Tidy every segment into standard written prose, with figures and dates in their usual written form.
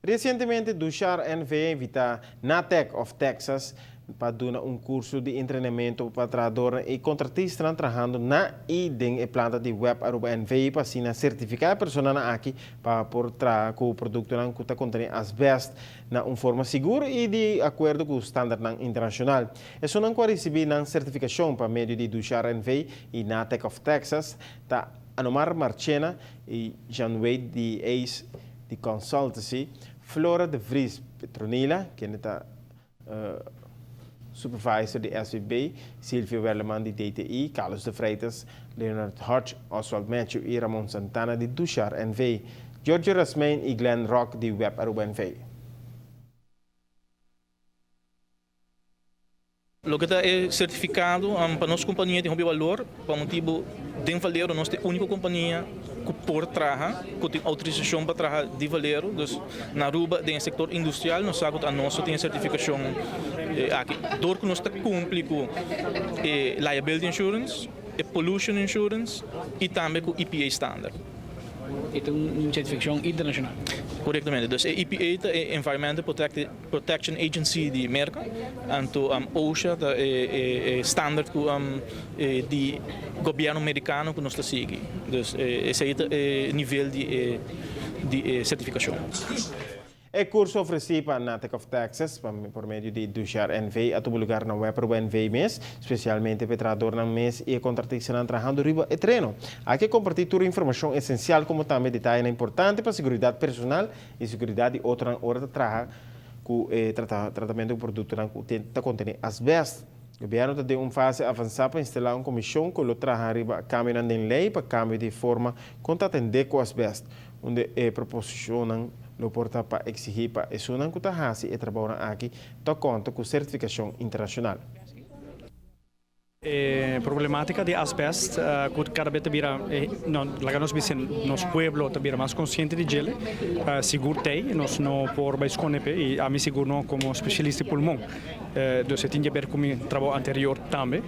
Recentemente, Dushar NV invita Natec of Texas para dar curso de treinamento para trabalhadores e contratistas trabalhando na e planta de web Aruba NV para se certificar personal aqui para portar com o produto que contém asbesto na forma segura e de acordo com o standard internacional. Isso não pode receber uma certificação para meio de Dushar NV e Natec of Texas, tá Anomar Marchena e Jean Wade de Ace de Consultancy, Flora de Vries Petronila, que está supervisor de SVB, Silvio Werleman de DTI, Carlos de Freitas, Leonard Hodge, Oswald Matthew e Ramon Santana de Dushar NV, Giorgio Rasmain e Glenn Rock de Web Aruba NV. O que é certificado para nossa companhia tem um valor, para motivo de valer, nós temos a única companhia que pode trabalhar, que tem autorização para trabalhar de valer, então na Aruba, no setor industrial, nós sabemos que a nossa tem certificação aqui, dor que nós cumpre com liability insurance, pollution insurance e também com EPA standard. É uma certificação internacional. Corretamente. Dus EPA é Environmental Protection Agency de América, anto OSHA é standard de governo americano que nós seguimos. Dus esse é o nível de certificação. O curso oferecido para a Natec of Texas por meio de Dushar NV a todo lugar na web Aruba NV mês, especialmente para trabalhador na mês e contratista trabalhando riba e treino. Aqui compartilhar toda a informação essencial como também detalhes importantes para a segurança personal e segurança de outra hora de trabalho com tratamento do produto que contém asbesto. O governo tem fase avançada para instalar uma comissão que o trabalho caminhando em lei para cambio de forma contra atender com asbesto, onde proporcionam o porta para exigir para isso não custa e trabalhar aqui to conta com certificação internacional. Problemática de asbesto que cada vez vira nosso pueblo vira mais consciente de ele seguro tem nós não por mais conepe e a mim seguro não como especialista de pulmão então se tinha a ver com o trabalho anterior também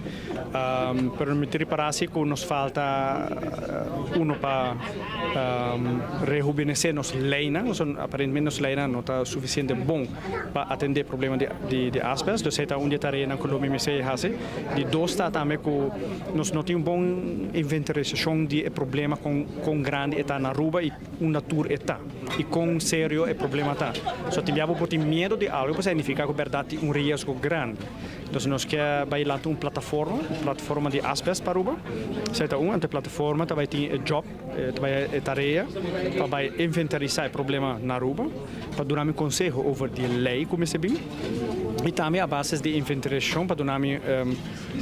para me reparar-se que nos falta para rejuvenescer nos leina aparentemente nos leina não está suficiente bom para atender problema de asbesto então é uma tarefa na Colômbia me sei de dois também que nós não temos uma boa inventarização de problema com grande está na Aruba e uma tour está e com sério é problema está. Só temos por ter medo de algo significa que verdade risco grande. Então nós quer bailar uma plataforma de asbesto para Aruba. Certa uma plataforma vai ter job, vai tarefa para inventarizar o problema na Aruba, para dar um conselho over de lei como se bem. E também a base de inventarização para dar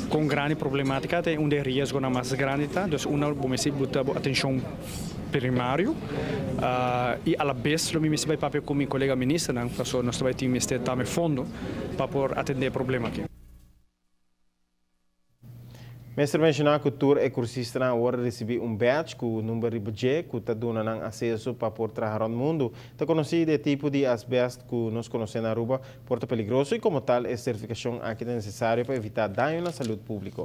com grande problemática tem risco na mais grande tá, então uma vamos botar atenção primário e à vez eu me vai papel com meu colega ministro, não, porque nós vai ter este também fundo para poder atender problema aqui. Mestre mencionou que o tour é cursista na hora de receber badge com o número de budget que está dando acesso para poder trabalhar no mundo. Está conhecido o tipo de asbesto que nós conhecemos na Aruba, porta peligroso e como tal, a certificação aqui é necessária para evitar dano na saúde pública.